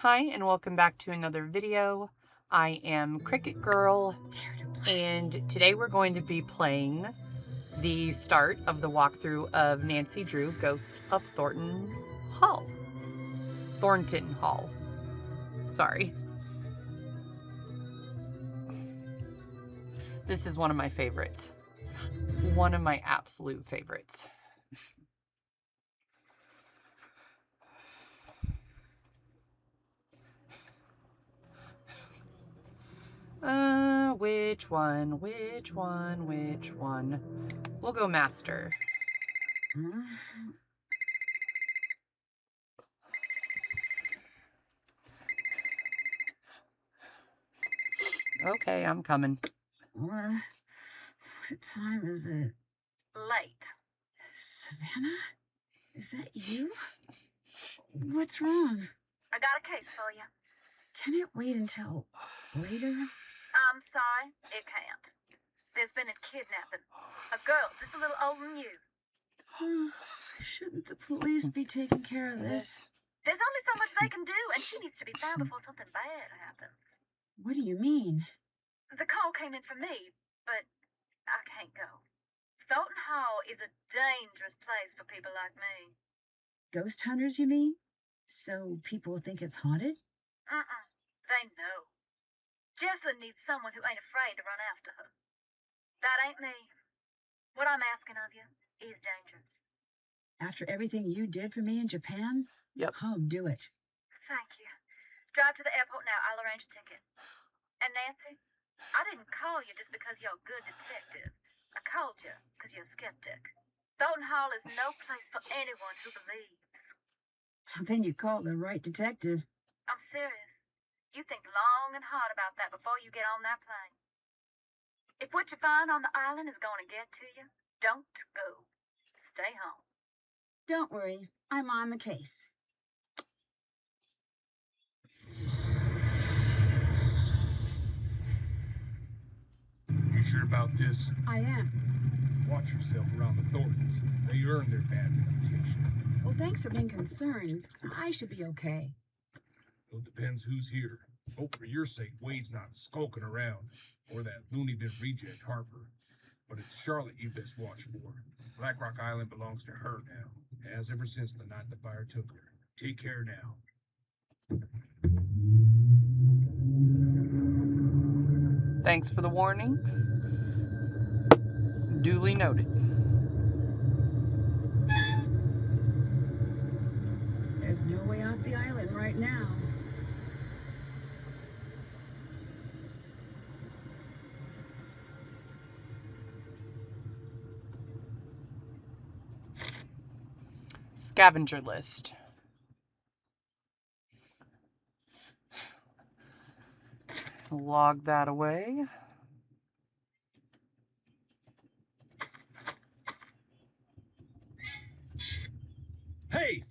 Hi, and welcome back to another video. I am Cricket Girl, and today we're going to be playing the start of the walkthrough of Nancy Drew, Ghosts of Thornton Hall. Thornton Hall. Sorry. This is one of my favorites. One of my absolute favorites. Which one? We'll go master. Okay, I'm coming. What time is it? Late. Savannah? Is that you? What's wrong? I got a case for you. Can it wait until later? I'm sorry, it can't. There's been a kidnapping. A girl just a little older than you. Shouldn't the police be taking care of this? There's only so much they can do, and she needs to be found before something bad happens. What do you mean? The call came in for me, but I can't go. Thornton Hall is a dangerous place for people like me. Ghost hunters, you mean? So people think it's haunted? They know. Jesslyn needs someone who ain't afraid to run after her. That ain't me. What I'm asking of you is dangerous. After everything you did for me in Japan? Yep. I'll do it. Thank you. Drive to the airport now. I'll arrange a ticket. And Nancy, I didn't call you just because you're a good detective. I called you because you're a skeptic. Thornton Hall is no place for anyone who believes. Then you called the right detective. I'm serious. You think long and hard about that before you get on that plane. If what you find on the island is going to get to you, don't go. Stay home. Don't worry, I'm on the case. You sure about this? I am. Watch yourself around the Thorntons. They earn their bad reputation. Well, thanks for being concerned. I should be okay. Well, it depends who's here. Hope for your sake Wade's not skulking around, or that loony bin reject Harper. But it's Charlotte you best watch for. Black Rock Island belongs to her now. Has ever since the night the fire took her. Take care now. Thanks for the warning. Duly noted. There's no way off the island right now. Scavenger list. Log that away. Hey!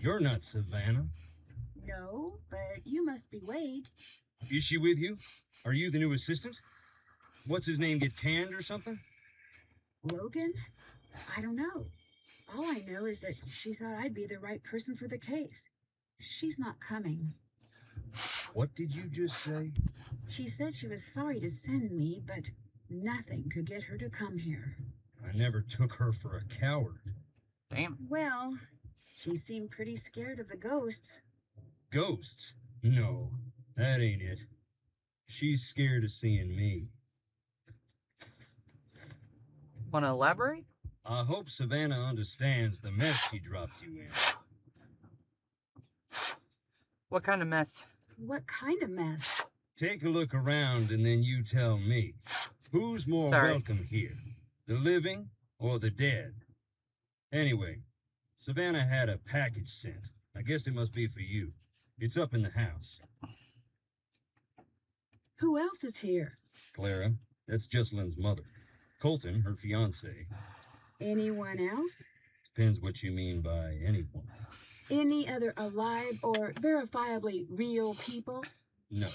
You're not Savannah. No, but you must be Wade. Is she with you? Are you the new assistant? What's his name, get canned or something? Logan? I don't know. All I know is that she thought I'd be the right person for the case. She's not coming. What did you just say? She said she was sorry to send me, but nothing could get her to come here. I never took her for a coward. Damn. Well, she seemed pretty scared of the ghosts. Ghosts? No, that ain't it. She's scared of seeing me. Want to elaborate? I hope Savannah understands the mess she dropped you in. What kind of mess? What kind of mess? Take a look around and then you tell me. Who's more welcome here? The living or the dead? Anyway, Savannah had a package sent. I guess it must be for you. It's up in the house. Who else is here? Clara, that's Jesselyn's mother. Colton, her fiancé. Anyone else? Depends what you mean by anyone. Any other alive or verifiably real people? No.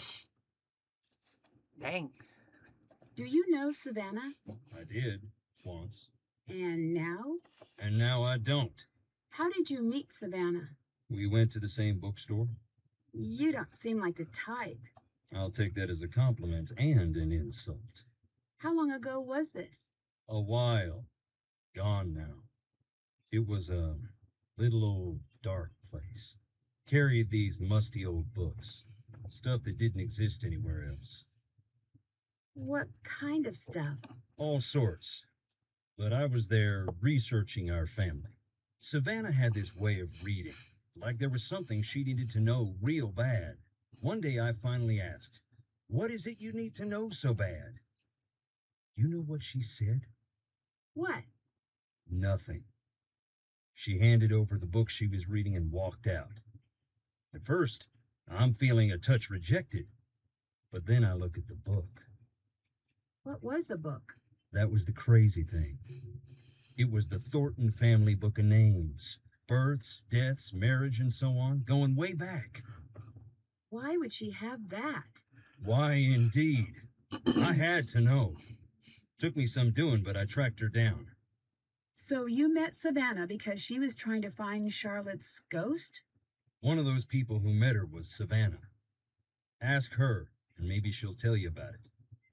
Dang. Do you know Savannah? I did, once. And now? And now I don't. How did you meet Savannah? We went to the same bookstore. You don't seem like the type. I'll take that as a compliment and an insult. How long ago was this? A while. Gone now. It was a little old dark place. Carried these musty old books. Stuff that didn't exist anywhere else. What kind of stuff? All sorts. But I was there researching our family. Savannah had this way of reading, like there was something she needed to know real bad. One day I finally asked, "What is it you need to know so bad?" You know what she said? What? Nothing. She handed over the book she was reading and walked out. At first, I'm feeling a touch rejected, but then I look at the book. What was the book? That was the crazy thing. It was the Thornton family book of names. Births, deaths, marriage, and so on, going way back. Why would she have that? Why, indeed. I had to know. Took me some doing, but I tracked her down. So you met Savannah because she was trying to find Charlotte's ghost? One of those people who met her was Savannah. Ask her, and maybe she'll tell you about it.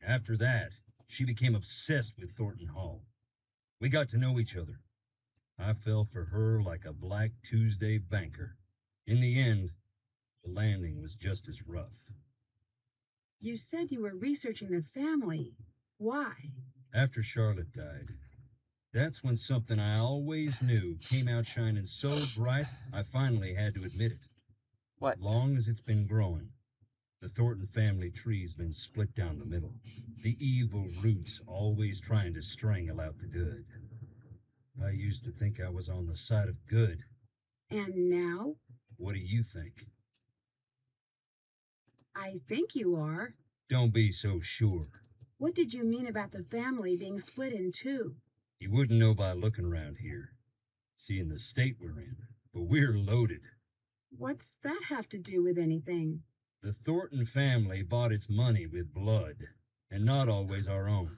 After that, she became obsessed with Thornton Hall. We got to know each other. I fell for her like a Black Tuesday banker. In the end, the landing was just as rough. You said you were researching the family. Why? After Charlotte died, that's when something I always knew came out shining so bright, I finally had to admit it. What? Long as it's been growing, the Thornton family tree's been split down the middle. The evil roots always trying to strangle out the good. I used to think I was on the side of good. And now? What do you think? I think you are. Don't be so sure. What did you mean about the family being split in two? You wouldn't know by looking around here. Seeing the state we're in, but we're loaded. What's that have to do with anything? The Thornton family bought its money with blood, and not always our own.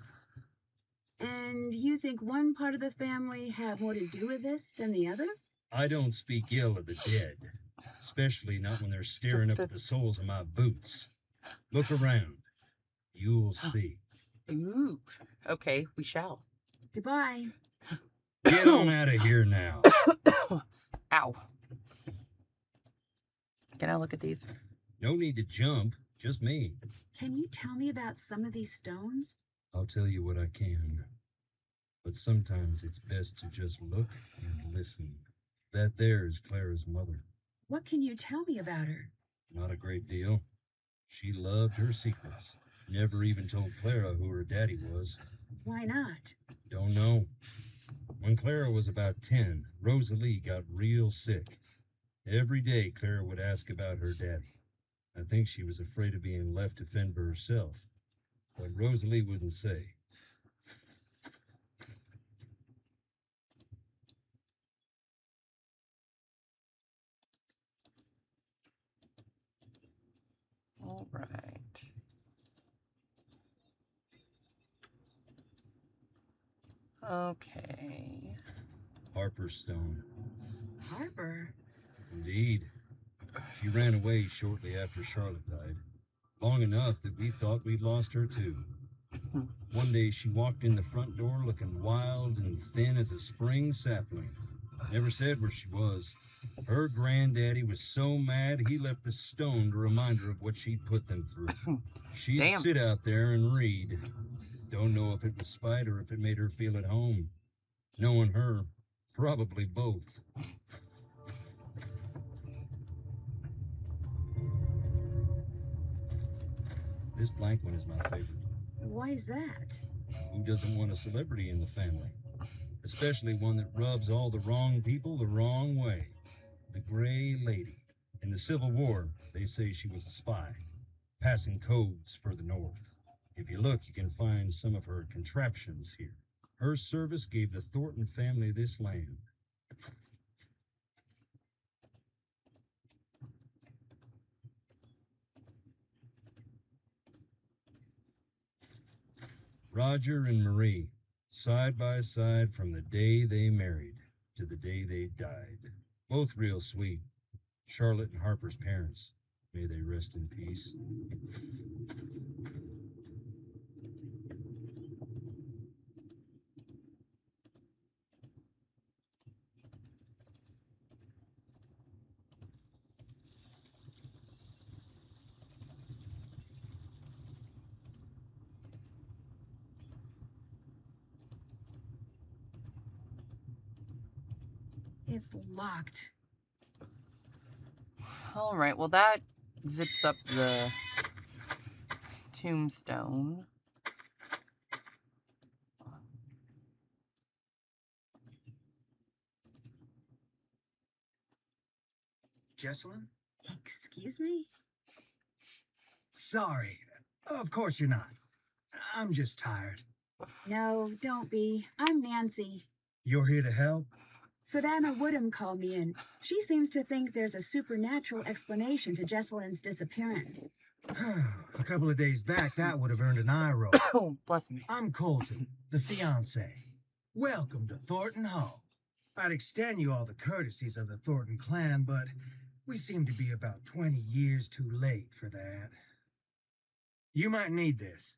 And you think one part of the family have more to do with this than the other? I don't speak ill of the dead, especially not when they're staring up at the soles of my boots. Look around. You'll see. Ooh. Okay, we shall. Goodbye. Get on out of here now. Ow. Can I look at these? No need to jump, just me. Can you tell me about some of these stones? I'll tell you what I can. But sometimes it's best to just look and listen. That there is Clara's mother. What can you tell me about her? Not a great deal. She loved her secrets. Never even told Clara who her daddy was. Why not? Don't know. When Clara was about 10, Rosalie got real sick. Every day Clara would ask about her daddy. I think she was afraid of being left to fend for herself. But Rosalie wouldn't say. All right. Okay. Harper Stone. Harper? Indeed. She ran away shortly after Charlotte died. Long enough that we thought we'd lost her too. One day she walked in the front door looking wild and thin as a spring sapling. Never said where she was. Her granddaddy was so mad he left a stone to remind her of what she'd put them through. She'd Damn. sit out there and read. Don't know if it was spite or if it made her feel at home. Knowing her, probably both. This blank one is my favorite. Why is that? Who doesn't want a celebrity in the family? Especially one that rubs all the wrong people the wrong way. The Gray Lady. In the Civil War, they say she was a spy, passing codes for the North. If you look, you can find some of her contraptions here. Her service gave the Thornton family this land. Roger and Marie, side by side from the day they married to the day they died. Both real sweet. Charlotte and Harper's parents. May they rest in peace. It's locked. All right, well, that zips up the tombstone. Jessalyn? Excuse me? Sorry. Of course you're not. I'm just tired. No, don't be. I'm Nancy. You're here to help? Savannah Woodham called me in. She seems to think there's a supernatural explanation to Jessalyn's disappearance. A couple of days back, that would have earned an eye roll. Oh, bless me. I'm Colton, the fiancé. Welcome to Thornton Hall. I'd extend you all the courtesies of the Thornton clan, but we seem to be about 20 years too late for that. You might need this.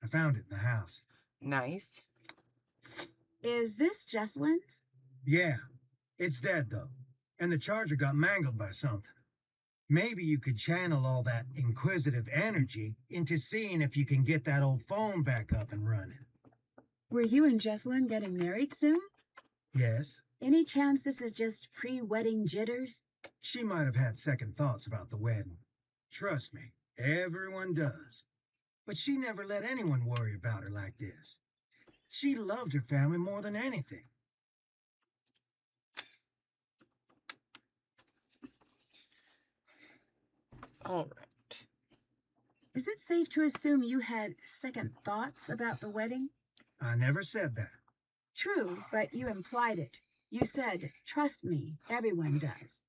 I found it in the house. Nice. Is this Jessalyn's? Yeah, it's dead though, and the charger got mangled by something. Maybe you could channel all that inquisitive energy into seeing if you can get that old phone back up and running. Were you and Jessalyn getting married soon? Yes. Any chance this is just pre-wedding jitters? She might have had second thoughts about the wedding. Trust me, everyone does. But she never let anyone worry about her like this. She loved her family more than anything. All right. Is it safe to assume you had second thoughts about the wedding? I never said that. True, but you implied it. You said, trust me, everyone does.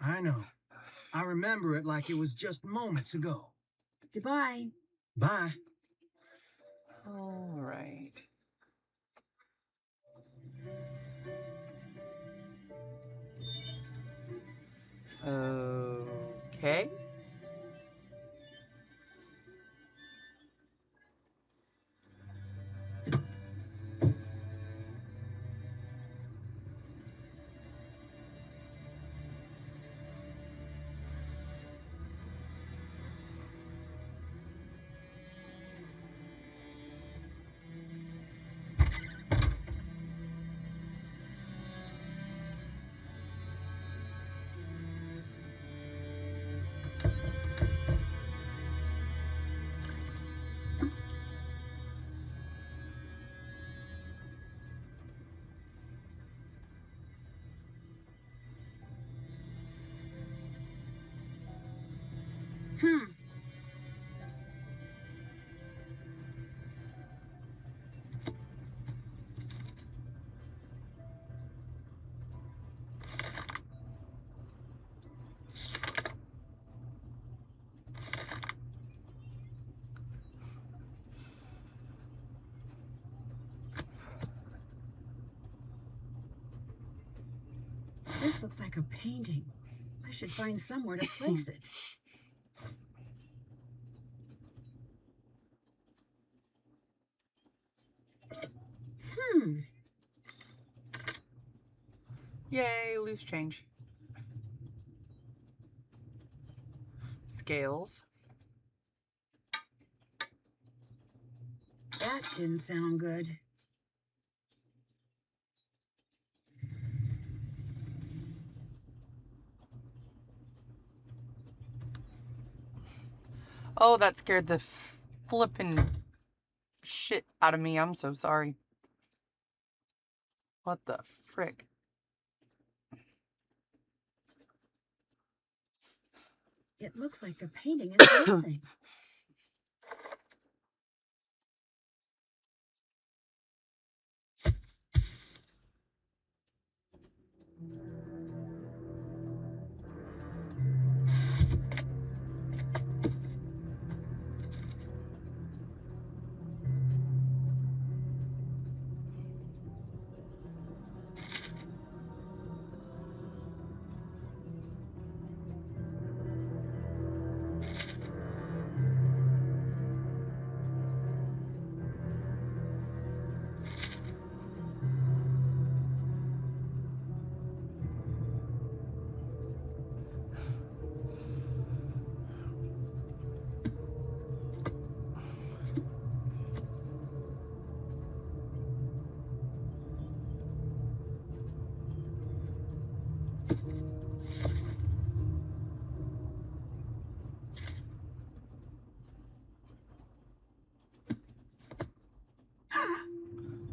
I know. I remember it like it was just moments ago. Goodbye. Bye. All right. Okay. This looks like a painting. I should find somewhere to place it. Yay, loose change. Scales. That didn't sound good. Oh, that scared the flippin' shit out of me. I'm so sorry. What the frick? It looks like the painting is missing.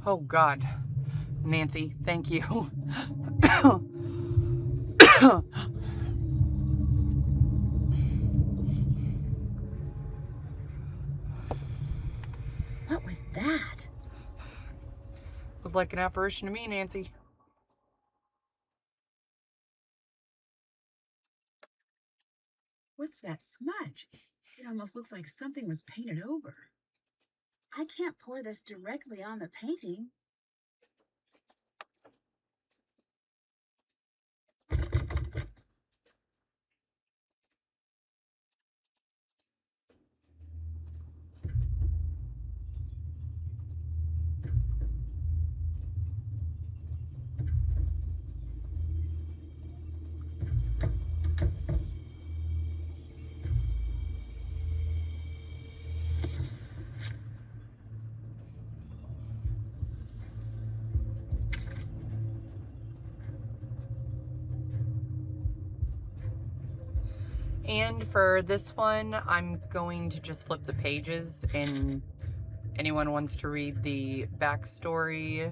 Oh, God. Nancy, thank you. What was that? Looked like an apparition to me, Nancy. What's that smudge? It almost looks like something was painted over. I can't pour this directly on the painting. And for this one, I'm going to just flip the pages, and anyone wants to read the backstory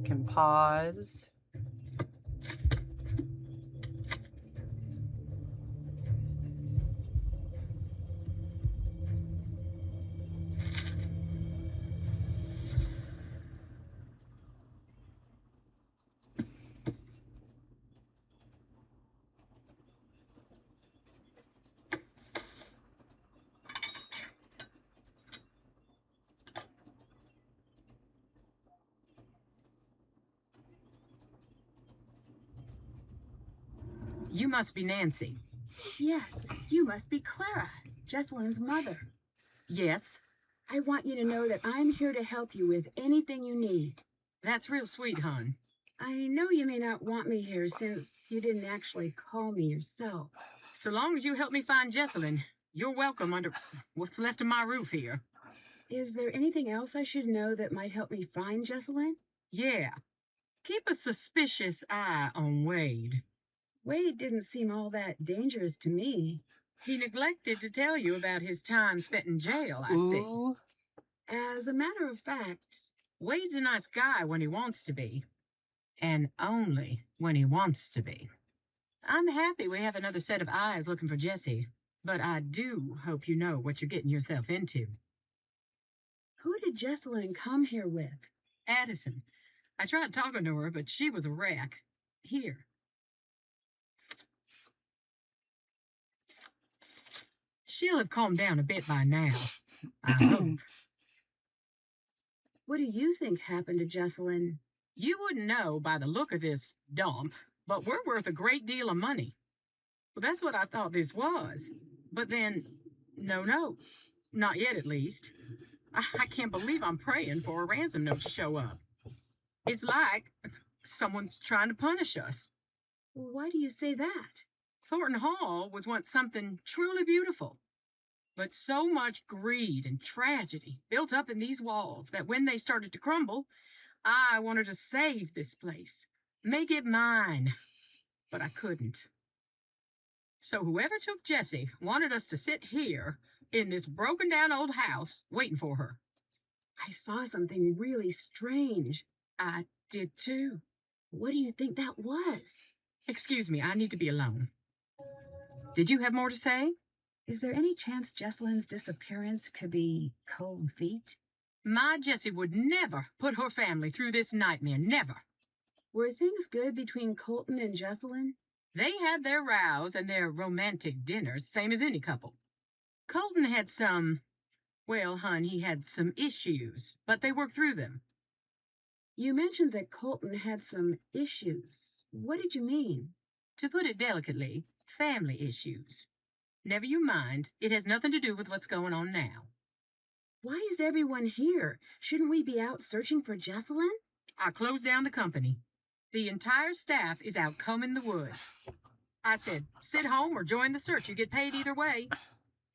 can pause. You must be Nancy. Yes, you must be Clara, Jessalyn's mother. Yes. I want you to know that I'm here to help you with anything you need. That's real sweet, hon. I know you may not want me here since you didn't actually call me yourself. So long as you help me find Jessalyn, you're welcome under what's left of my roof here. Is there anything else I should know that might help me find Jessalyn? Yeah. Keep a suspicious eye on Wade. Wade didn't seem all that dangerous to me. He neglected to tell you about his time spent in jail, I see. As a matter of fact, Wade's a nice guy when he wants to be. And only when he wants to be. I'm happy we have another set of eyes looking for Jessie, but I do hope you know what you're getting yourself into. Who did Jessalyn come here with? Addison. I tried talking to her, but she was a wreck. Here. She'll have calmed down a bit by now. I hope. What do you think happened to Jessalyn? You wouldn't know by the look of this dump, but we're worth a great deal of money. Well, that's what I thought this was. But then, no, not yet at least. I can't believe I'm praying for a ransom note to show up. It's like someone's trying to punish us. Why do you say that? Thornton Hall was once something truly beautiful. But so much greed and tragedy built up in these walls that when they started to crumble, I wanted to save this place, make it mine, but I couldn't. So whoever took Jessie wanted us to sit here in this broken down old house waiting for her. I saw something really strange. I did too. What do you think that was? Excuse me, I need to be alone. Did you have more to say? Is there any chance Jessalyn's disappearance could be cold feet? My Jessie would never put her family through this nightmare, never. Were things good between Colton and Jessalyn? They had their rows and their romantic dinners, same as any couple. Colton had well, hon, he had some issues, but they worked through them. You mentioned that Colton had some issues. What did you mean? To put it delicately, family issues. Never you mind, it has nothing to do with what's going on now. Why is everyone here? Shouldn't we be out searching for Jessalyn? I closed down the company. The entire staff is out combing the woods. I said, sit home or join the search. You get paid either way.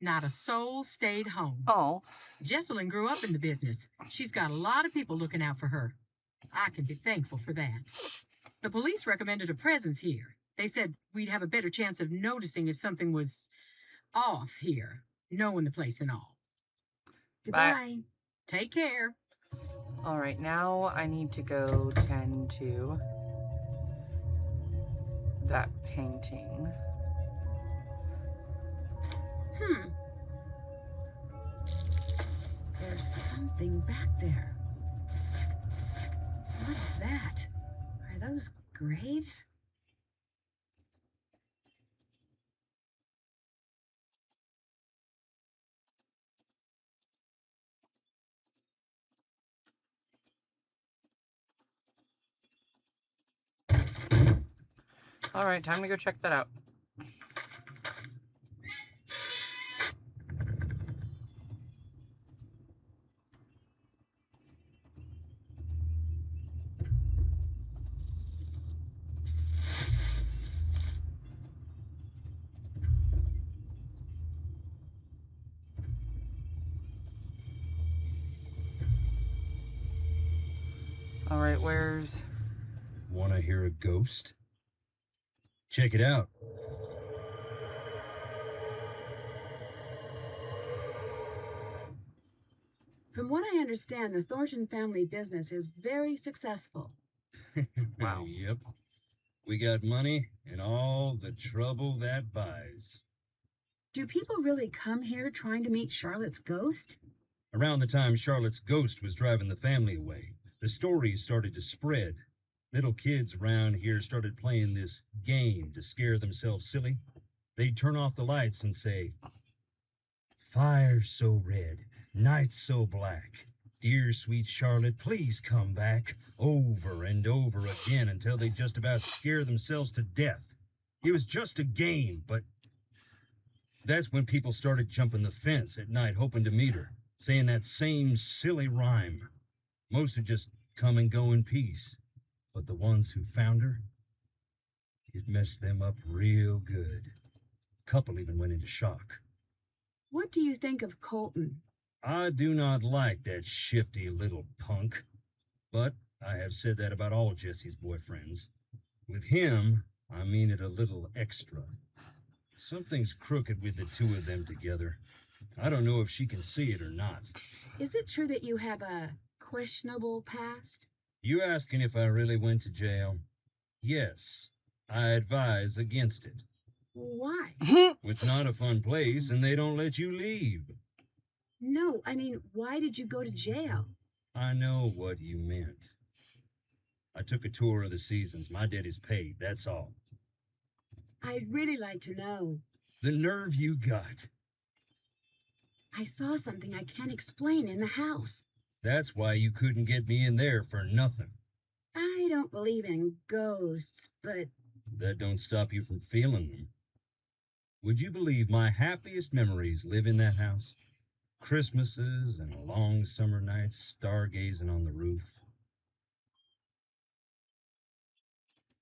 Not a soul stayed home. Oh. Jessalyn grew up in the business. She's got a lot of people looking out for her. I can be thankful for that. The police recommended a presence here. They said we'd have a better chance of noticing if something was off here, knowing the place and all. Goodbye. Take care. All right, now I need to go tend to that painting. There's something back there. What is that? Are those graves? All right, time to go check that out. All right, where's... Wanna hear a ghost? Check it out. From what I understand, the Thornton family business is very successful. Wow. Yep. We got money and all the trouble that buys. Do people really come here trying to meet Charlotte's ghost? Around the time Charlotte's ghost was driving the family away, the stories started to spread. Little kids around here started playing this game to scare themselves silly. They'd turn off the lights and say, "Fire so red, night so black. Dear sweet Charlotte, please come back," over and over again until they just about scare themselves to death. It was just a game, but that's when people started jumping the fence at night hoping to meet her, saying that same silly rhyme. Most would just come and go in peace, but the ones who found her, it messed them up real good. A couple even went into shock. What do you think of Colton? I do not like that shifty little punk, but I have said that about all Jesse's boyfriends. With him, I mean it a little extra. Something's crooked with the two of them together. I don't know if she can see it or not. Is it true that you have a questionable past? You asking if I really went to jail? Yes, I advise against it. Why? It's not a fun place and they don't let you leave. No, I mean, why did you go to jail? I know what you meant. I took a tour of the seasons. My debt is paid, that's all. I'd really like to know. The nerve you got. I saw something I can't explain in the house. That's why you couldn't get me in there for nothing. I don't believe in ghosts, but... That don't stop you from feeling them. Would you believe my happiest memories live in that house? Christmases and long summer nights stargazing on the roof.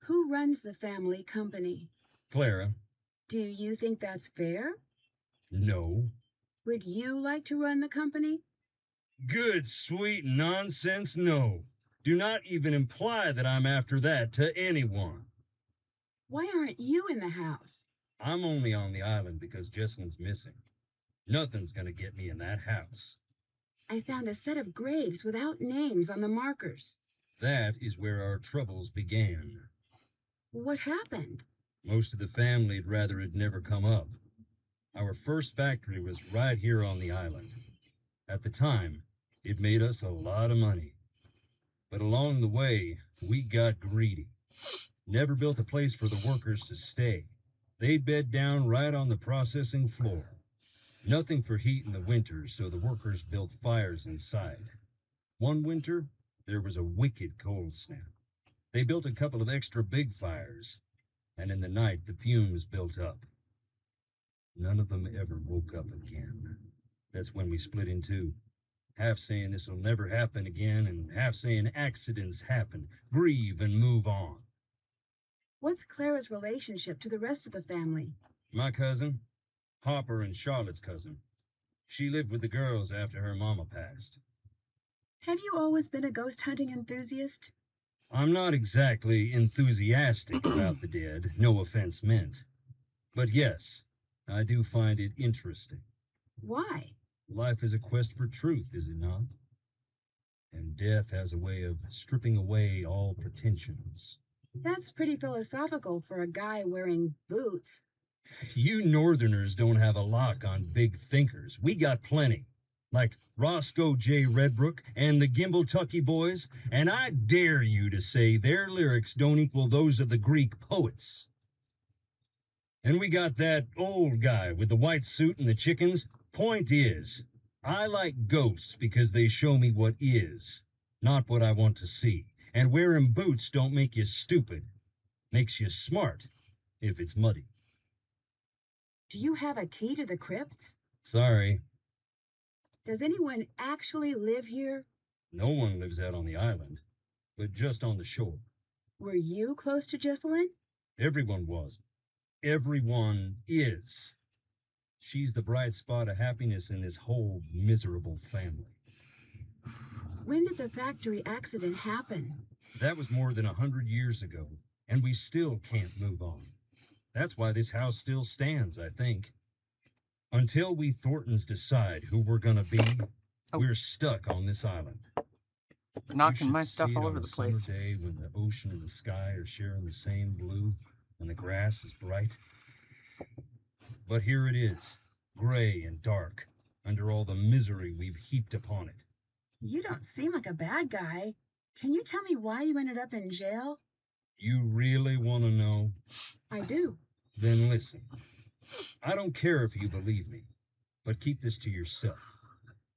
Who runs the family company? Clara. Do you think that's fair? No. Would you like to run the company? Good, sweet nonsense, no. Do not even imply that I'm after that to anyone. Why aren't you in the house? I'm only on the island because Jesselyn's missing. Nothing's gonna get me in that house. I found a set of graves without names on the markers. That is where our troubles began. What happened? Most of the family'd rather it never come up. Our first factory was right here on the island. At the time, it made us a lot of money. But along the way, we got greedy. Never built a place for the workers to stay. They'd bed down right on the processing floor. Nothing for heat in the winter, so the workers built fires inside. One winter, there was a wicked cold snap. They built a couple of extra big fires, and in the night the fumes built up. None of them ever woke up again. That's when we split in two. Half saying this'll never happen again, and half saying accidents happen. Grieve and move on. What's Clara's relationship to the rest of the family? My cousin, Hopper and Charlotte's cousin. She lived with the girls after her mama passed. Have you always been a ghost hunting enthusiast? I'm not exactly enthusiastic about the dead, no offense meant. But yes, I do find it interesting. Why? Life is a quest for truth, is it not? And death has a way of stripping away all pretensions. That's pretty philosophical for a guy wearing boots. You Northerners don't have a lock on big thinkers. We got plenty. Like Roscoe J. Redbrook and the Gimbltucky Boys, and I dare you to say their lyrics don't equal those of the Greek poets. And we got that old guy with the white suit and the chickens. Point is, I like ghosts because they show me what is, not what I want to see. And wearing boots don't make you stupid. Makes you smart, if it's muddy. Do you have a key to the crypts? Sorry. Does anyone actually live here? No one lives out on the island, but just on the shore. Were you close to Jessalyn? Everyone was. Everyone is. She's the bright spot of happiness in this whole miserable family. When did the factory accident happen? That was more than 100 years ago, and we still can't move on. That's why this house still stands, I think. Until we Thorntons decide who we're gonna be, we're stuck on this island. Knocking my stuff all over the place. Summer day when the ocean and the sky are sharing the same blue and the grass is bright. But here it is, gray and dark, under all the misery we've heaped upon it. You don't seem like a bad guy. Can you tell me why you ended up in jail? You really want to know? I do. Then listen. I don't care if you believe me, but keep this to yourself.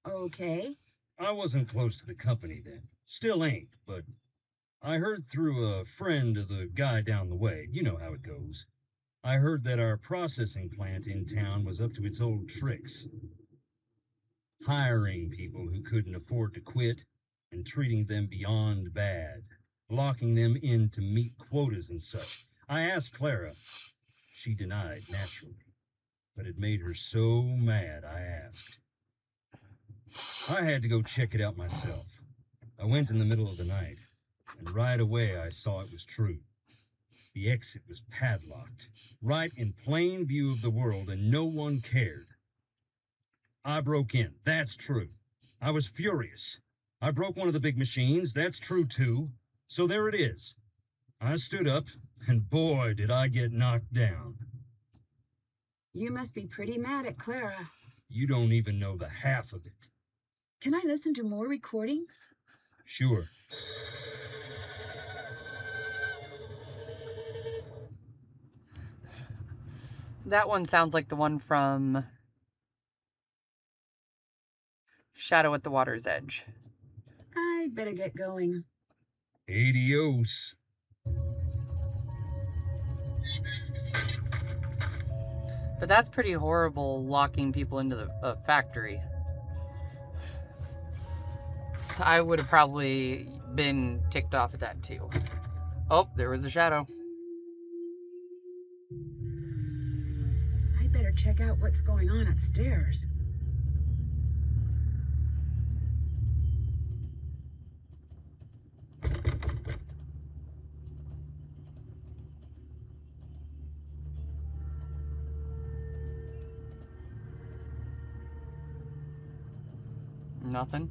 Okay. I wasn't close to the company then. Still ain't, but I heard through a friend of the guy down the way. You know how it goes. I heard that our processing plant in town was up to its old tricks. Hiring people who couldn't afford to quit and treating them beyond bad. Locking them in to meet quotas and such. I asked Clara. She denied, naturally. But it made her so mad, I asked. I had to go check it out myself. I went in the middle of the night, and right away I saw it was true. The exit was padlocked, right in plain view of the world, and no one cared. I broke in, that's true. I was furious. I broke one of the big machines, that's true too. So there it is. I stood up, and boy, did I get knocked down. You must be pretty mad at Clara. You don't even know the half of it. Can I listen to more recordings? Sure. That one sounds like the one from Shadow at the Water's Edge. I'd better get going. Adios. But that's pretty horrible, locking people into the factory. I would have probably been ticked off at that too. Oh, there was a shadow. I'd better check out what's going on upstairs. Nothing.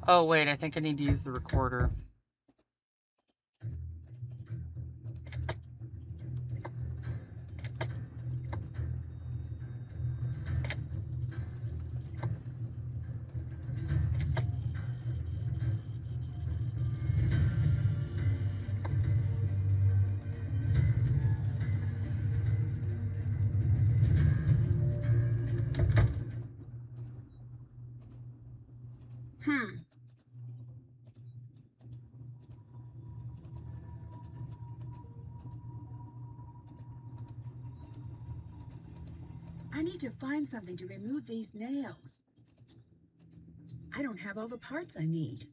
Oh, wait, I think I need to use the recorder. I need to find something to remove these nails. I don't have all the parts I need.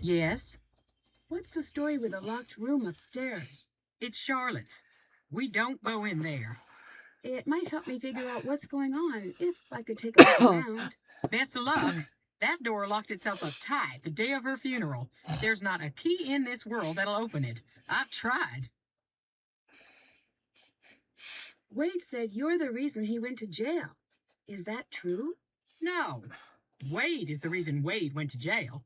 Yes? What's the story with the locked room upstairs? It's Charlotte's. We don't go in there. It might help me figure out what's going on if I could take a look around. Best of luck. That door locked itself up tight the day of her funeral. There's not a key in this world that'll open it. I've tried. Wade said you're the reason he went to jail. Is that true? No. Wade is the reason Wade went to jail.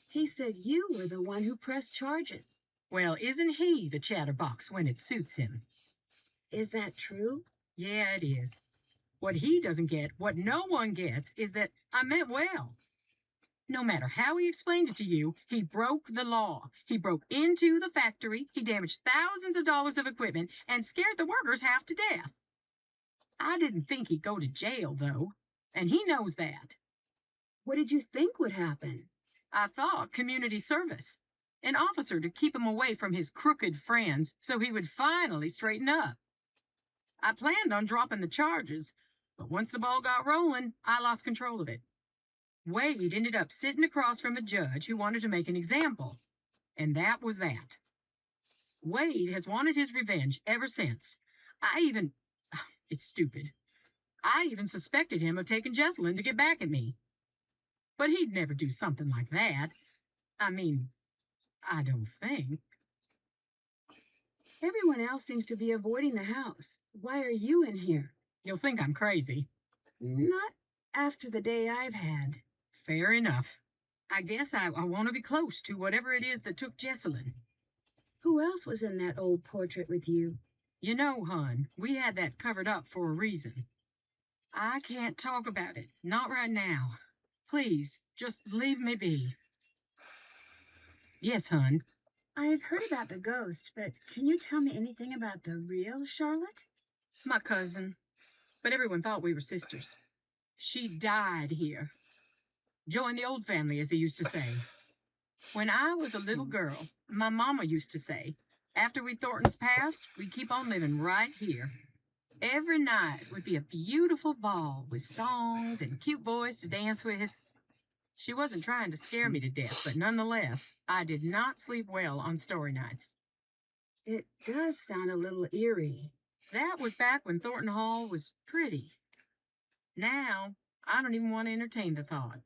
He said you were the one who pressed charges. Well, isn't he the chatterbox when it suits him? Is that true? Yeah, it is. What he doesn't get, what no one gets, is that I meant well. No matter how he explained it to you, he broke the law. He broke into the factory, he damaged thousands of dollars of equipment, and scared the workers half to death. I didn't think he'd go to jail, though, and he knows that. What did you think would happen? I thought community service. An officer to keep him away from his crooked friends so he would finally straighten up. I planned on dropping the charges, but once the ball got rolling, I lost control of it. Wade ended up sitting across from a judge who wanted to make an example, and that was that. Wade has wanted his revenge ever since. It's stupid. I even suspected him of taking Jessalyn to get back at me. But he'd never do something like that. I mean, I don't think. Everyone else seems to be avoiding the house. Why are you in here? You'll think I'm crazy. Not after the day I've had. Fair enough. I guess I want to be close to whatever it is that took Jessalyn. Who else was in that old portrait with you? You know, hon, we had that covered up for a reason. I can't talk about it. Not right now. Please, just leave me be. Yes, hon. I've heard about the ghost, but can you tell me anything about the real Charlotte? My cousin. But everyone thought we were sisters. She died here. Joined the old family, as they used to say. When I was a little girl, my mama used to say, after we Thorntons passed, we'd keep on living right here. Every night would be a beautiful ball with songs and cute boys to dance with. She wasn't trying to scare me to death, but nonetheless, I did not sleep well on story nights. It does sound a little eerie. That was back when Thornton Hall was pretty. Now, I don't even want to entertain the thought.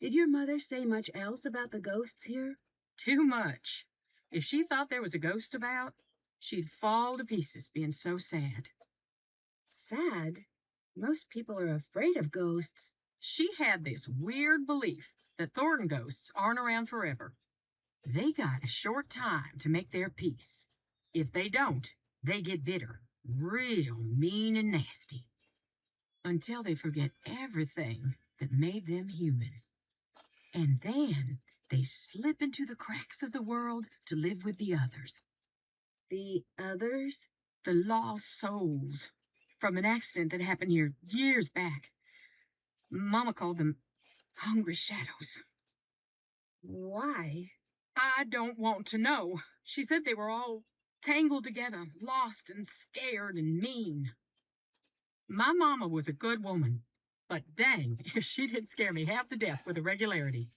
Did your mother say much else about the ghosts here? Too much. If she thought there was a ghost about, she'd fall to pieces being so sad. Sad? Most people are afraid of ghosts. She had this weird belief that Thornton ghosts aren't around forever. They got a short time to make their peace. If they don't, they get bitter, real mean and nasty. Until they forget everything that made them human. And then they slip into the cracks of the world to live with the others. The others? The lost souls. From an accident that happened here years back. Mama called them hungry shadows. Why? I don't want to know. She said they were all tangled together, lost and scared and mean. My mama was a good woman, but dang if she didn't scare me half to death with a regularity.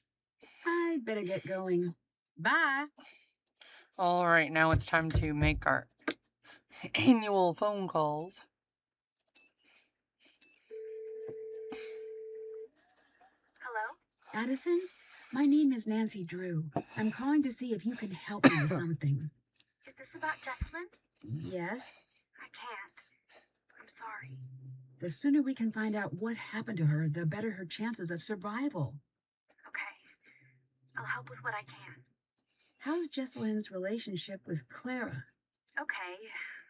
I'd better get going. Bye. All right, now it's time to make our annual phone calls. Hello? Addison, my name is Nancy Drew. I'm calling to see if you can help me with something. Is this about Jessalyn? Yes? I can't. I'm sorry. The sooner we can find out what happened to her, the better her chances of survival. Okay. I'll help with what I can. How's Jessalyn's relationship with Clara? Okay.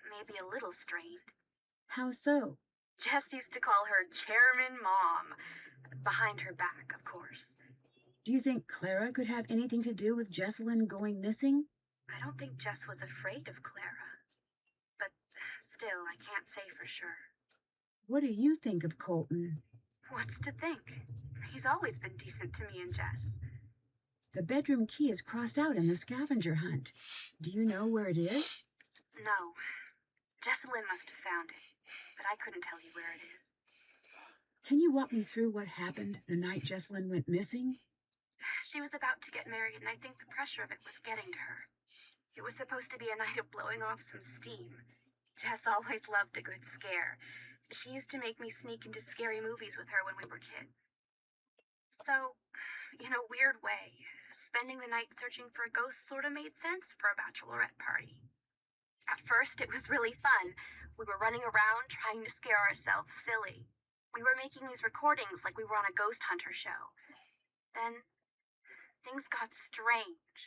Maybe a little strained. How so? Jess used to call her Chairman Mom. Behind her back, of course. Do you think Clara could have anything to do with Jessalyn going missing? I don't think Jess was afraid of Clara. But still, I can't say for sure. What do you think of Colton? What's to think? He's always been decent to me and Jess. The bedroom key is crossed out in the scavenger hunt. Do you know where it is? No. Jessalyn must have found it, but I couldn't tell you where it is. Can you walk me through what happened the night Jessalyn went missing? She was about to get married, and I think the pressure of it was getting to her. It was supposed to be a night of blowing off some steam. Jess always loved a good scare. She used to make me sneak into scary movies with her when we were kids. So, in a weird way, spending the night searching for a ghost sort of made sense for a bachelorette party. At first, it was really fun. We were running around trying to scare ourselves silly. We were making these recordings like we were on a ghost hunter show. Then, things got strange.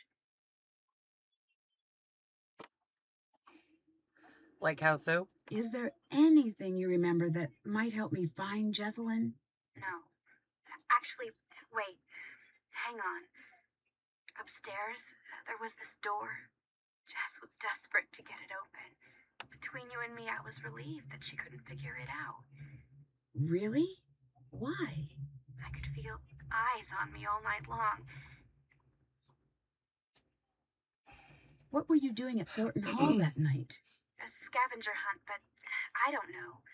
Like how so? Is there anything you remember that might help me find Jessalyn? No. Actually, wait. Hang on. Upstairs, there was this door. Jess was desperate to get it open. Between you and me, I was relieved that she couldn't figure it out. Really? Why? I could feel eyes on me all night long. What were you doing at Thornton Hall that night? A scavenger hunt, but I don't know.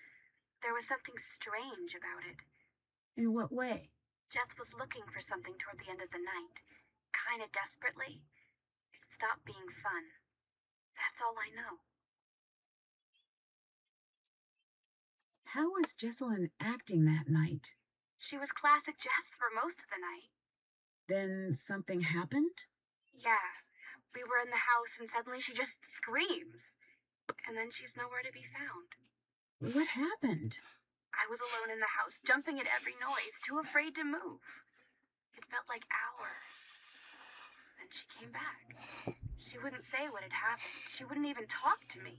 There was something strange about it. In what way? Jess was looking for something toward the end of the night. Kinda desperately. It stopped being fun. That's all I know. How was Jessalyn acting that night? She was classic Jess for most of the night. Then something happened? Yeah. We were in the house and suddenly she just screams. And then she's nowhere to be found. What happened? I was alone in the house, jumping at every noise, too afraid to move. It felt like hours. Then she came back. She wouldn't say what had happened. She wouldn't even talk to me.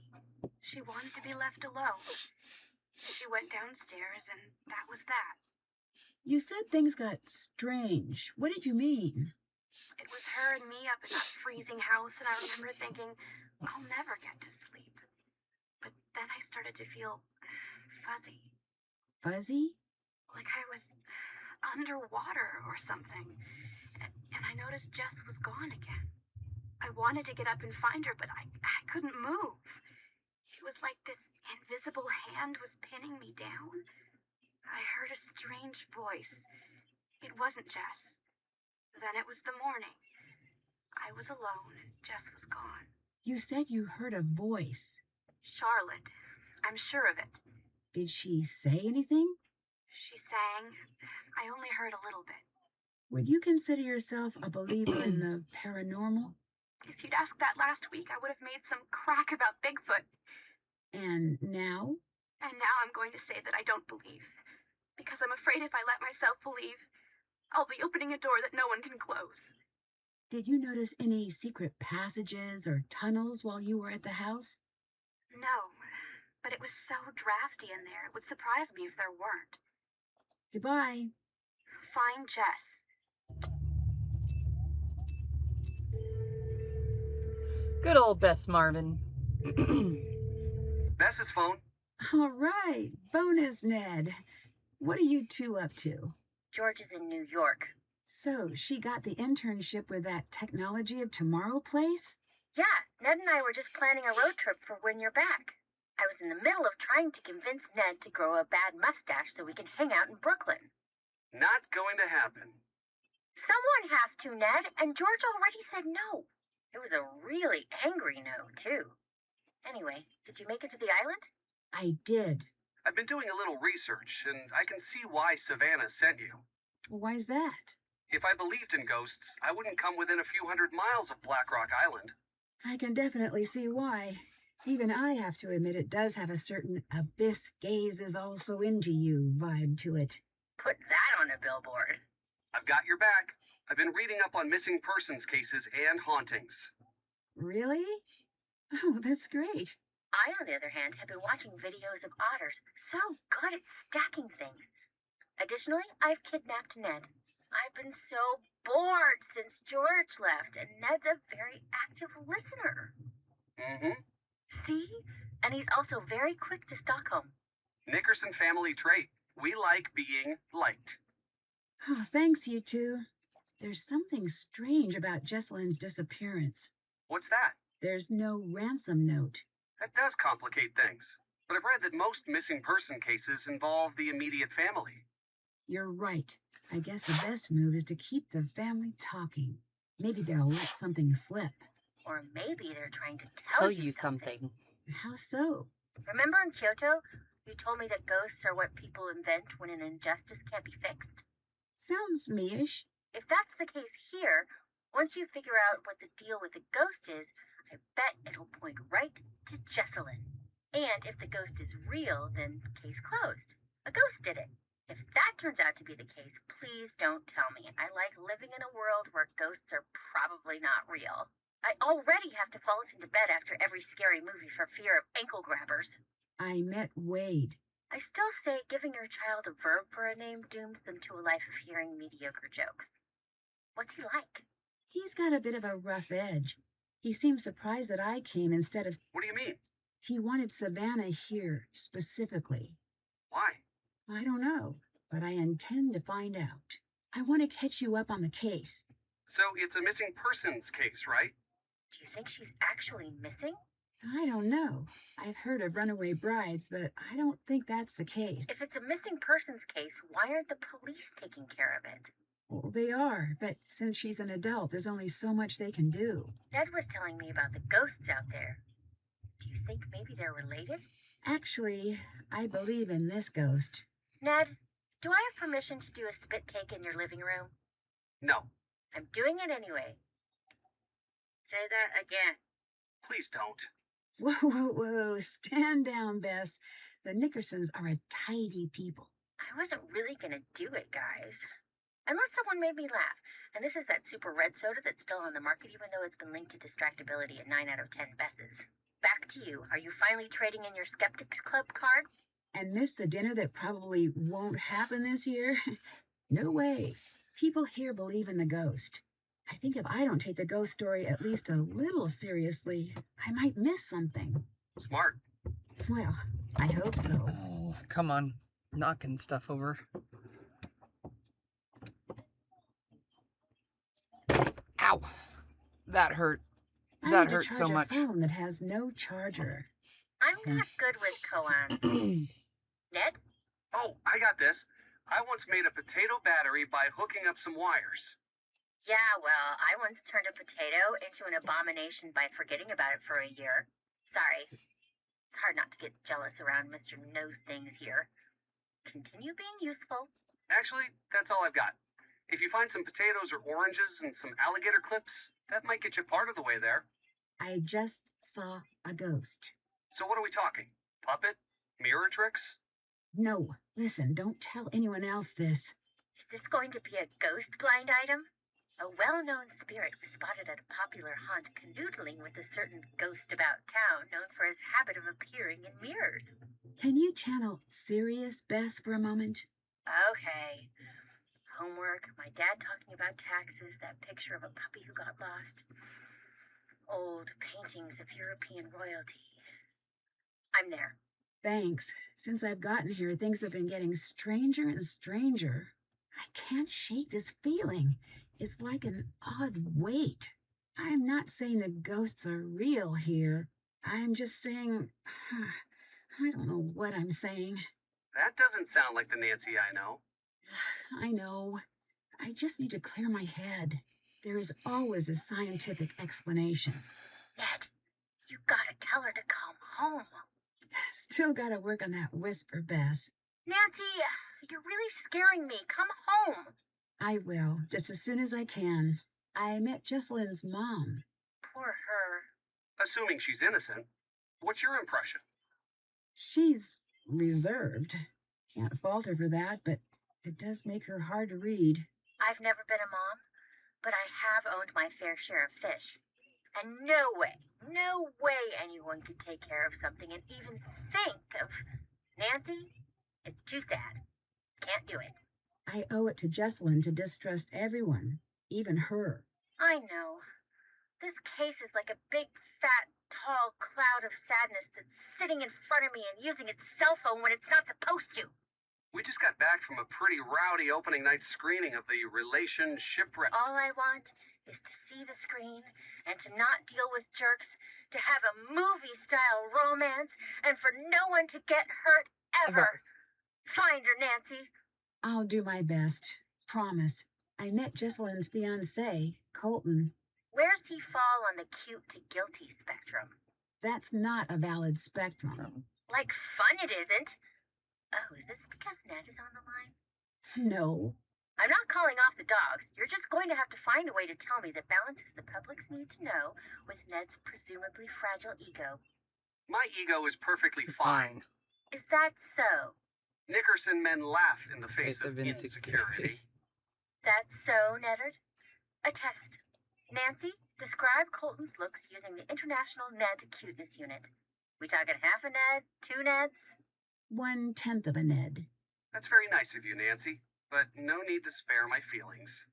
She wanted to be left alone. She went downstairs, and that was that. You said things got strange. What did you mean? It was her and me up in that freezing house, and I remember thinking, I'll never get to sleep. But then I started to feel fuzzy. Fuzzy? Like I was underwater or something. And I noticed Jess was gone again. I wanted to get up and find her, but I couldn't move. It was like this invisible hand was pinning me down. I heard a strange voice. It wasn't Jess. Then it was the morning. I was alone and Jess was gone. You said you heard a voice. Charlotte. I'm sure of it. Did she say anything? She sang. I only heard a little bit. Would you consider yourself a believer in the paranormal? If you'd asked that last week, I would have made some crack about Bigfoot. And now? And now I'm going to say that I don't believe. Because I'm afraid if I let myself believe, I'll be opening a door that no one can close. Did you notice any secret passages or tunnels while you were at the house? No, but it was so drafty in there, it would surprise me if there weren't. Goodbye. Find Jess. Good old Bess Marvin. Bess's phone. All right. Bonus, Ned. What are you two up to? George is in New York. So, she got the internship with that Technology of Tomorrow place? Yeah, Ned and I were just planning a road trip for when you're back. I was in the middle of trying to convince Ned to grow a bad mustache so we can hang out in Brooklyn. Not going to happen. Someone has to, Ned, and George already said no. It was a really angry no, too. Anyway, did you make it to the island? I did. I've been doing a little research, and I can see why Savannah sent you. Why's that? If I believed in ghosts, I wouldn't come within a few hundred miles of Black Rock Island. I can definitely see why. Even I have to admit it does have a certain abyss gaze is also into you vibe to it. Put that on a billboard. I've got your back. I've been reading up on missing persons cases and hauntings. Really? Oh, that's great. I, on the other hand, have been watching videos of otters so good at stacking things. Additionally, I've kidnapped Ned. I've been so bored since George left, and Ned's a very active listener. Mm-hmm. See? And he's also very quick to Stockholm. Nickerson family trait. We like being liked. Oh, thanks, you two. There's something strange about Jessalyn's disappearance. What's that? There's no ransom note. That does complicate things. But I've read that most missing person cases involve the immediate family. You're right. I guess the best move is to keep the family talking. Maybe they'll let something slip. Or maybe they're trying to tell you something. How so? Remember in Kyoto, you told me that ghosts are what people invent when an injustice can't be fixed? Sounds me-ish. If that's the case here, once you figure out what the deal with the ghost is, I bet it'll point right to Jesselyn. And if the ghost is real, then case closed. A ghost did it. If that turns out to be the case, please don't tell me. I like living in a world where ghosts are probably not real. I already have to fall into bed after every scary movie for fear of ankle grabbers. I met Wade. I still say giving your child a verb for a name dooms them to a life of hearing mediocre jokes. What's he like? He's got a bit of a rough edge. He seemed surprised that I came instead of... What do you mean? He wanted Savannah here, specifically. Why? I don't know, but I intend to find out. I want to catch you up on the case. So it's a missing persons case, right? Do you think she's actually missing? I don't know. I've heard of runaway brides, but I don't think that's the case. If it's a missing persons case, why aren't the police taking care of it? Well, they are, but since she's an adult, there's only so much they can do. Ned was telling me about the ghosts out there. Do you think maybe they're related? Actually, I believe in this ghost. Ned, do I have permission to do a spit take in your living room? No. I'm doing it anyway. Say that again. Please don't. Whoa, whoa, whoa. Stand down, Bess. The Nickersons are a tidy people. I wasn't really gonna do it, guys. Unless someone made me laugh. And this is that super red soda that's still on the market, even though it's been linked to distractibility at 9 out of 10 Besses. Back to you. Are you finally trading in your Skeptics Club card? And miss the dinner that probably won't happen this year? No way. People here believe in the ghost. I think if I don't take the ghost story at least a little seriously, I might miss something. Smart. Well, I hope so. Oh, come on. Knocking stuff over. Ow. That hurt. That hurt so much. I need to charge a phone that has no charger. I'm not good with koans. Ned? Oh, I got this. I once made a potato battery by hooking up some wires. Yeah, well, I once turned a potato into an abomination by forgetting about it for a year. Sorry. It's hard not to get jealous around Mr. Knows Things here. Continue being useful. Actually, that's all I've got. If you find some potatoes or oranges and some alligator clips, that might get you part of the way there. I just saw a ghost. So what are we talking? Puppet? Mirror tricks? No, listen, don't tell anyone else this. Is this going to be a ghost blind item? A well-known spirit was spotted at a popular haunt canoodling with a certain ghost about town known for his habit of appearing in mirrors. Can you channel serious Bess for a moment? Okay. Homework, my dad talking about taxes, that picture of a puppy who got lost. Old paintings of European royalty. I'm there. Thanks. Since I've gotten here, things have been getting stranger and stranger. I can't shake this feeling. It's like an odd weight. I'm not saying the ghosts are real here. I'm just saying... I don't know what I'm saying. That doesn't sound like the Nancy I know. I know. I just need to clear my head. There is always a scientific explanation. Ned, you gotta tell her to come home. Still gotta work on that whisper, Bess. Nancy, you're really scaring me. Come home. I will, just as soon as I can. I met Jesselyn's mom. Poor her. Assuming she's innocent, what's your impression? She's reserved. Can't fault her for that, but it does make her hard to read. I've never been a mom, but I have owned my fair share of fish. And no way anyone could take care of something and even think of... Nancy, it's too sad. Can't do it. I owe it to Jesselyn to distrust everyone, even her. I know. This case is like a big, fat, tall cloud of sadness that's sitting in front of me and using its cell phone when it's not supposed to. We just got back from a pretty rowdy opening night screening of the Relation Shipwreck. All I want is to see the screen and to not deal with jerks, to have a movie-style romance, and for no one to get hurt ever. Find her, Nancy. I'll do my best. Promise. I met Jesselyn's fiancé, Colton. Where's he fall on the cute to guilty spectrum? That's not a valid spectrum. Like fun it isn't. Oh, is this because Ned is on the line? No. I'm not calling off the dogs. You're just going to have to find a way to tell me that balances the public's need to know with Ned's presumably fragile ego. My ego is perfectly fine. Is that so? Nickerson men laugh in the face of insecurity. That's so, Neddard? A test. Nancy, describe Colton's looks using the International Ned Cuteness Unit. We talking half a Ned? 2 Neds? 1/10 of a Ned. That's very nice of you, Nancy, but no need to spare my feelings.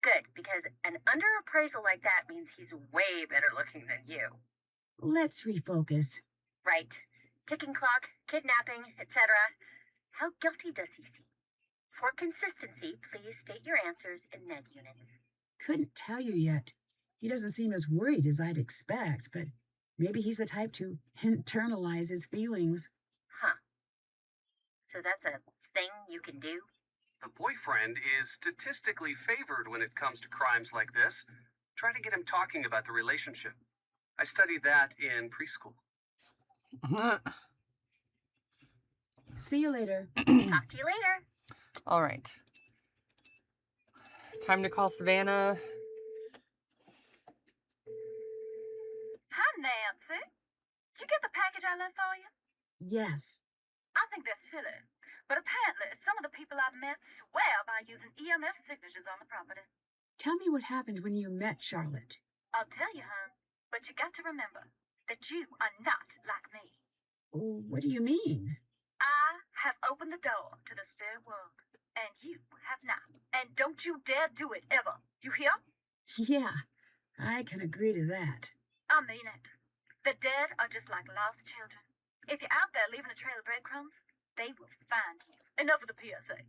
Good, because an underappraisal like that means he's way better looking than you. Let's refocus. Right. Ticking clock, kidnapping, etc. How guilty does he seem? For consistency, please state your answers in Ned units. Couldn't tell you yet. He doesn't seem as worried as I'd expect, but maybe he's the type to internalize his feelings. Huh. So that's a thing you can do? The boyfriend is statistically favored when it comes to crimes like this. Try to get him talking about the relationship. I studied that in preschool. See you later. Talk to you later. All right. Time to call Savannah. Hi, Nancy. Did you get the package I left for you? Yes. I think they're silly, but apparently some of the people I've met swear by using EMF signatures on the property. Tell me what happened when you met Charlotte. I'll tell you, hon, but you got to remember that you are not like me. Oh, what do you mean? I have opened the door to the spirit world, and you have not. And don't you dare do it ever. You hear? Yeah, I can agree to that. I mean it. The dead are just like lost children. If you're out there leaving a trail of breadcrumbs, they will find you. Enough of the PSA.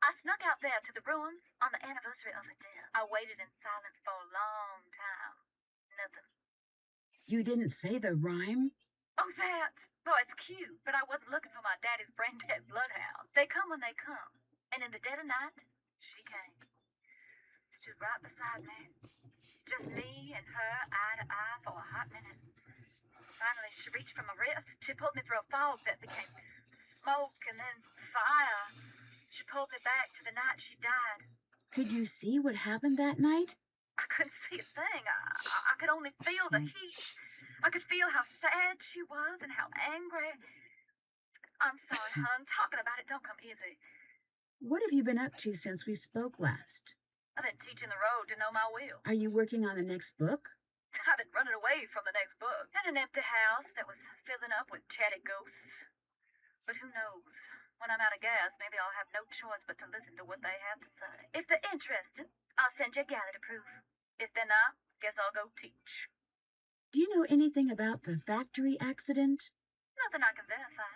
I snuck out there to the ruins on the anniversary of her death. I waited in silence for a long time. Nothing. You didn't say the rhyme? Oh, that. Oh, it's cute, but I wasn't looking for my daddy's brain-dead bloodhounds. They come when they come. And in the dead of night, she came. Stood right beside me. Just me and her, eye to eye, for a hot minute. Finally, she reached for my wrist. She pulled me through a fog that became smoke and then fire. She pulled me back to the night she died. Could you see what happened that night? I couldn't see a thing. I could only feel the heat. I could feel how sad she was and how angry. I'm sorry, hon. Talking about it don't come easy. What have you been up to since we spoke last? I've been teaching the road to know my will. Are you working on the next book? I've been running away from the next book. In an empty house that was filling up with chatty ghosts. But who knows? When I'm out of gas, maybe I'll have no choice but to listen to what they have to say. If they're interested, I'll send you a galley to proof. If they're not, guess I'll go teach. Do you know anything about the factory accident? Nothing I can verify.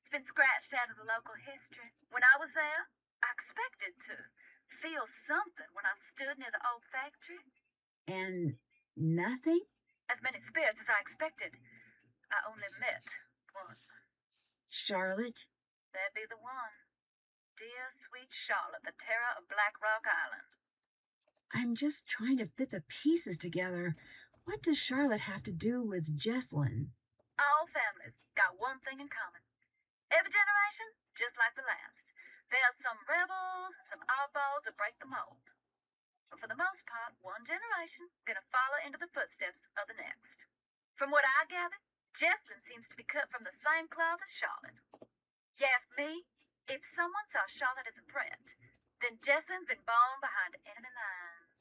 It's been scratched out of the local history. When I was there, I expected to feel something when I stood near the old factory. And nothing? As many spirits as I expected. I only met one. Charlotte? That'd be the one. Dear, sweet Charlotte, the terror of Black Rock Island. I'm just trying to fit the pieces together. What does Charlotte have to do with Jesselyn? All families got one thing in common. Every generation, just like the last. There's some rebels, some oddballs that break the mold. But for the most part, one generation gonna follow into the footsteps of the next. From what I gather, Jesselyn seems to be cut from the same cloth as Charlotte. You ask me, if someone saw Charlotte as a threat, then Jesselyn's been born behind enemy lines.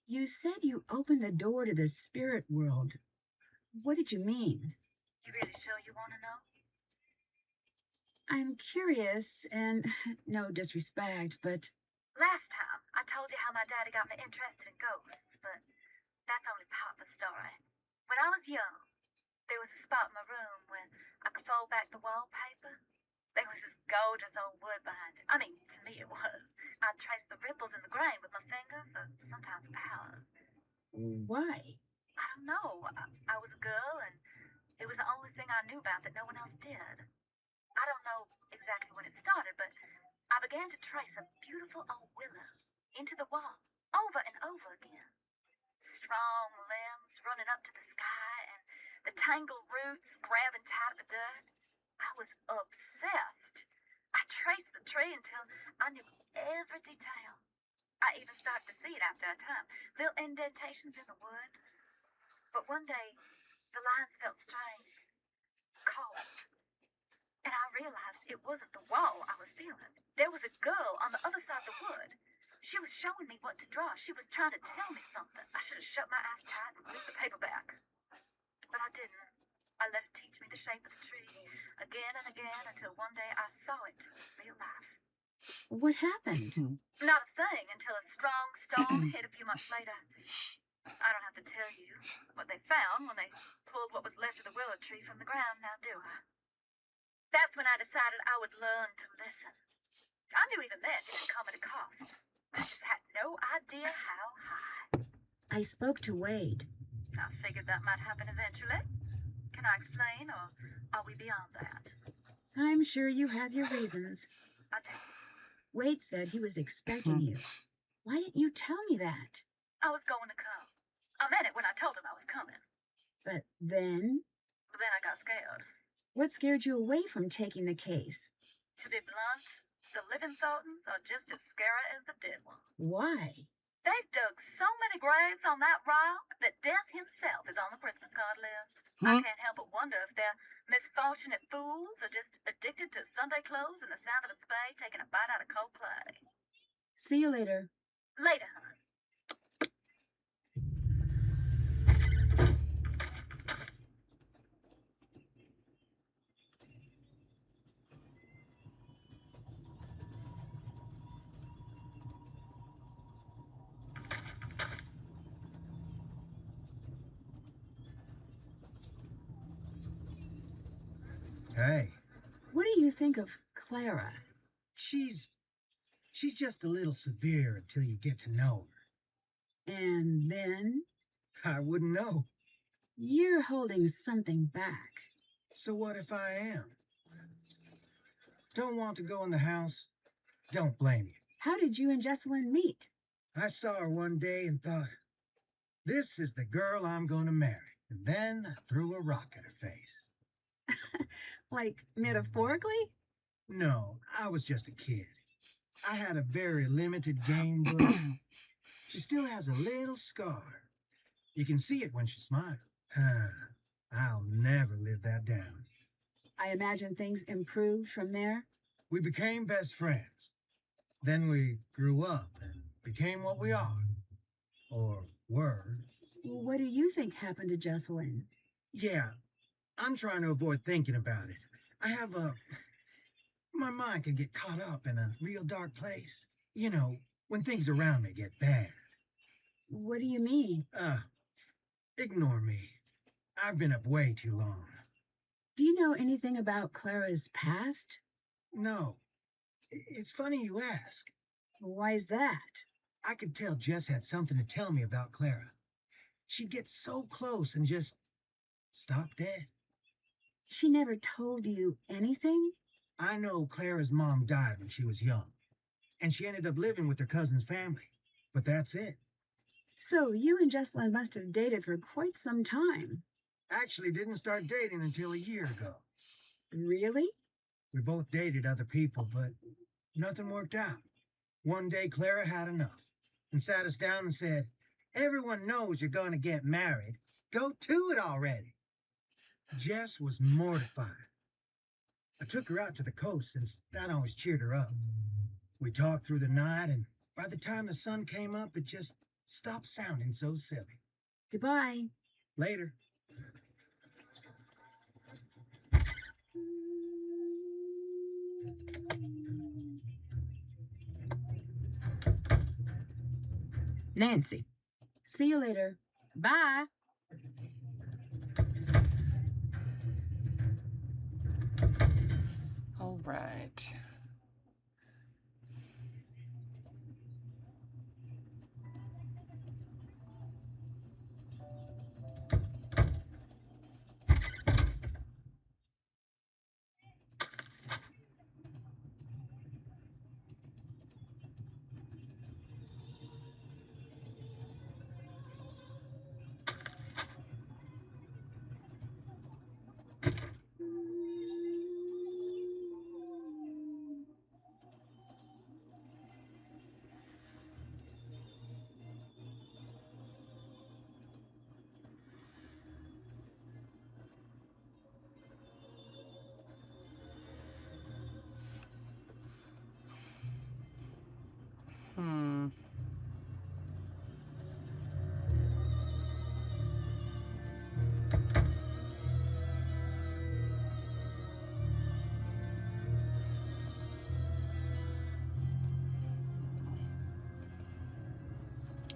You said you opened the door to the spirit world. What did you mean? You really sure you want to know? I'm curious, and no disrespect, but... Last time, I told you how my daddy got me interested in ghosts, but that's only part of the story. When I was young, there was a spot in my room where I could fold back the wallpaper. There was this gorgeous old wood behind it. I mean, to me it was. I'd trace the ripples in the grain with my fingers, or sometimes powers. Why? I don't know. I was a girl, and it was the only thing I knew about that no one else did. I don't know exactly when it started. began to trace a beautiful old willow into the wall, over and over again. Strong limbs running up to the sky and the tangled roots grabbing tight at the dirt. I was obsessed. I traced the tree until I knew every detail. I even started to see it after a time, little indentations in the wood. But one day, the lines felt strange, cold, and I realized it wasn't the wall I was feeling. There was a girl on the other side of the wood. She was showing me what to draw. She was trying to tell me something. I should have shut my eyes tight and glued the paper back. But I didn't. I let it teach me the shape of the tree again and again until one day I saw it real life. What happened? Not a thing until a strong storm hit a few months later. I don't have to tell you what they found when they pulled what was left of the willow tree from the ground, now do I? That's when I decided I would learn to listen. I knew even then it would come at a cost. I just had no idea how high. I spoke to Wade. I figured that might happen eventually. Can I explain, or are we beyond that? I'm sure you have your reasons. I do. Wade said he was expecting you. Why didn't you tell me that? I was going to come. I meant it when I told him I was coming. But then? But then I got scared. What scared you away from taking the case? To be blunt, the living Thorntons are just as scary as the dead ones. Why? They've dug so many graves on that rock that death himself is on the Christmas card list. I can't help but wonder if they're misfortunate fools or just addicted to Sunday clothes and the sound of a spade taking a bite out of cold play. See you later. Later, hon. Hey. What do you think of Clara? She's just a little severe until you get to know her. And then? I wouldn't know. You're holding something back. So what if I am? Don't want to go in the house? Don't blame you. How did you and Jessalyn meet? I saw her one day and thought, this is the girl I'm going to marry. And then I threw a rock at her face. Like, metaphorically? No, I was just a kid. I had a very limited game book. She still has a little scar. You can see it when she smiles. I'll never live that down. I imagine things improved from there. We became best friends. Then we grew up and became what we are. Or were. What do you think happened to Jessalyn? Yeah, I'm trying to avoid thinking about it. My mind can get caught up in a real dark place. You know, when things around me get bad. What do you mean? Ignore me. I've been up way too long. Do you know anything about Clara's past? No. It's funny you ask. Why is that? I could tell Jess had something to tell me about Clara. She'd get so close and just stop dead. She never told you anything? I know Clara's mom died when she was young, and she ended up living with her cousin's family. But that's it. So you and Jessalyn must have dated for quite some time. Actually didn't start dating until a year ago. Really? We both dated other people, but nothing worked out. One day Clara had enough and sat us down and said, everyone knows you're going to get married. Go to it already. Jess was mortified. I took her out to the coast since that always cheered her up. We talked through the night, and by the time the sun came up, it just stopped sounding so silly. Goodbye. Later. Nancy. See you later. Bye. All right.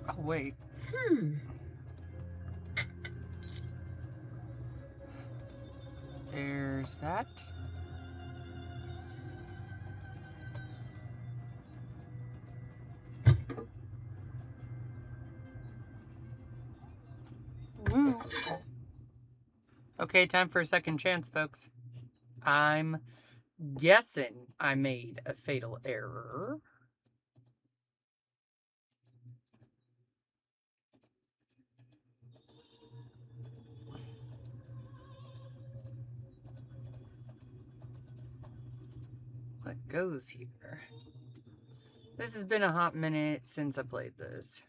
Oh, wait. There's that. Woo. Okay, time for a second chance, folks. I'm guessing I made a fatal error. What goes here? This has been a hot minute since I played this.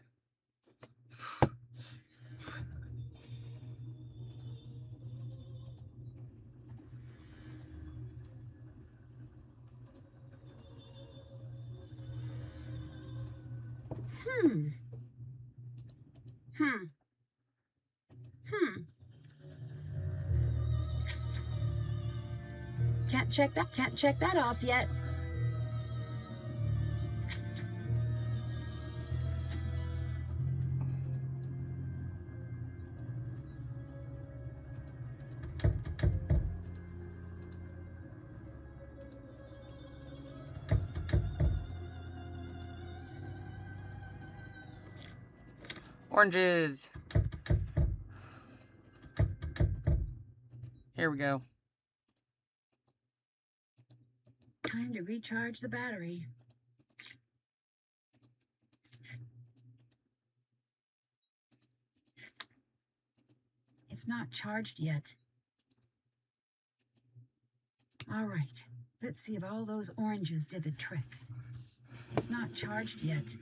Can't check that off yet. Oranges. Here we go. Time to recharge the battery. It's not charged yet. All right, let's see if all those oranges did the trick. It's not charged yet.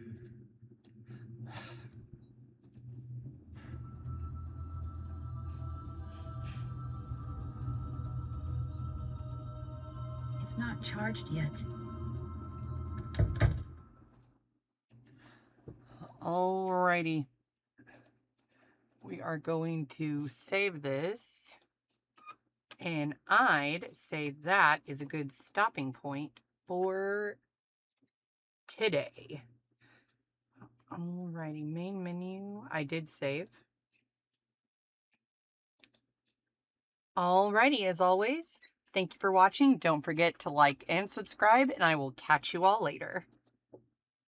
It's not charged yet. Alrighty. We are going to save this. And I'd say that is a good stopping point for today. Alrighty, main menu. I did save. Alrighty, as always, thank you for watching. Don't forget to like and subscribe, and I will catch you all later.